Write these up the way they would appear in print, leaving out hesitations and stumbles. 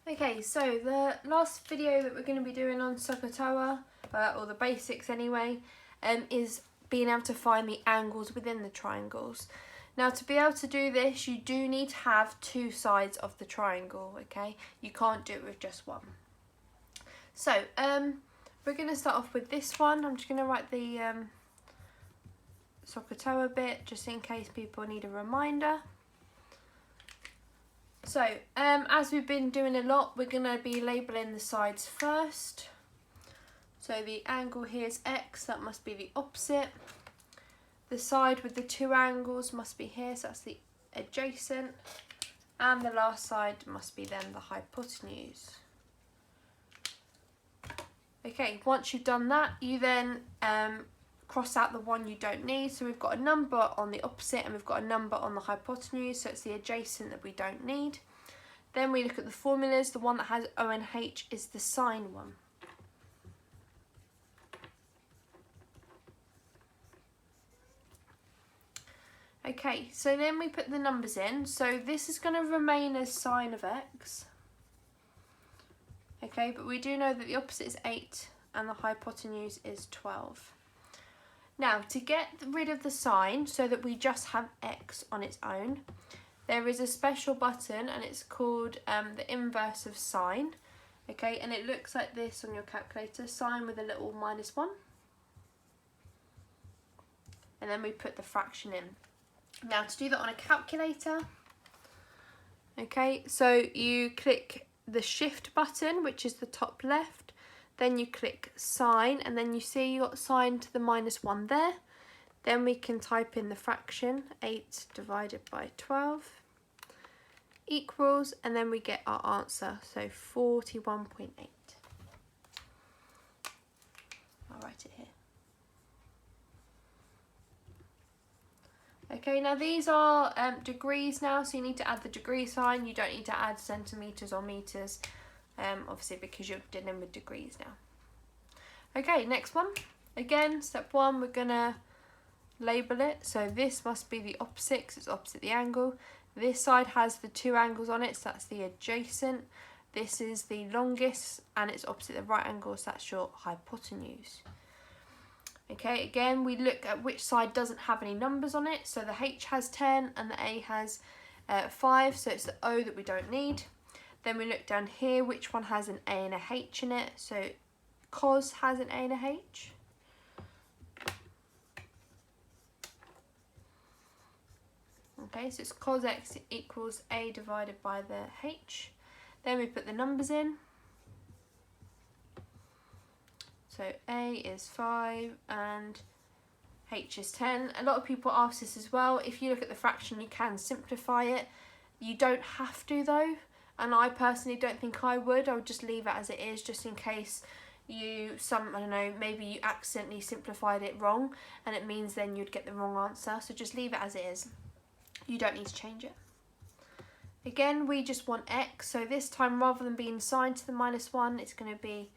Okay, so the last video that we're going to be doing on SOHCAHTOA, or the basics anyway, is being able to find the angles within the triangles. Now, to be able to do this, you do need to have two sides of the triangle, okay? You can't do it with just one. So, we're going to start off with this one. I'm just going to write the SOHCAHTOA bit, just in case people need a reminder. So, as we've been doing a lot, we're going to be labelling the sides first. So the angle here is X, that must be the opposite. The side with the two angles must be here, so that's the adjacent. And the last side must be then the hypotenuse. Okay, once you've done that, you then cross out the one you don't need. So we've got a number on the opposite and we've got a number on the hypotenuse, so it's the adjacent that we don't need. Then we look at the formulas. The one that has O and H is the sine one. Okay, so then we put the numbers in. So this is going to remain as sine of X. Okay, but we do know that the opposite is 8 and the hypotenuse is 12. Now, to get rid of the sine so that we just have X on its own, there is a special button and it's called the inverse of sine. Okay, and it looks like this on your calculator, sine with a little -1. And then we put the fraction in. Now, to do that on a calculator, okay, so you click the shift button, which is the top left, then you click sine, and then you see you got sine to the -1 there. Then we can type in the fraction, 8 divided by 12 equals, and then we get our answer, so 41.8. I'll write it here. Okay, now these are degrees now, so you need to add the degree sign. You don't need to add centimetres or metres, obviously because you're dealing with degrees now. Okay, next one. Again, step 1, we're going to label it. So this must be the opposite because it's opposite the angle. This side has the two angles on it, so that's the adjacent. This is the longest and it's opposite the right angle, so that's your hypotenuse. Okay, again, we look at which side doesn't have any numbers on it. So the H has 10 and the A has 5, so it's the O that we don't need. Then we look down here, which one has an A and a H in it. So cos has an A and a H. Okay, so it's cos X equals A divided by the H. Then we put the numbers in. So A is 5 and H is 10. A lot of people ask this as well. If you look at the fraction, you can simplify it. You don't have to though, and I personally don't think I would. I would just leave it as it is, just in case I don't know, maybe you accidentally simplified it wrong and it means then you'd get the wrong answer. So just leave it as it is. You don't need to change it. Again, we just want X. So this time, rather than being sine to the -1, it's going to be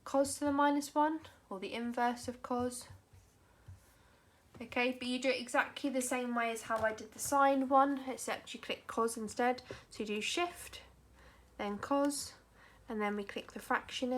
cos to the -1, or the inverse of cos. Okay, but you do it exactly the same way as how I did the sine one, except you click cos instead. So you do shift, then cos, and then we click the fraction in.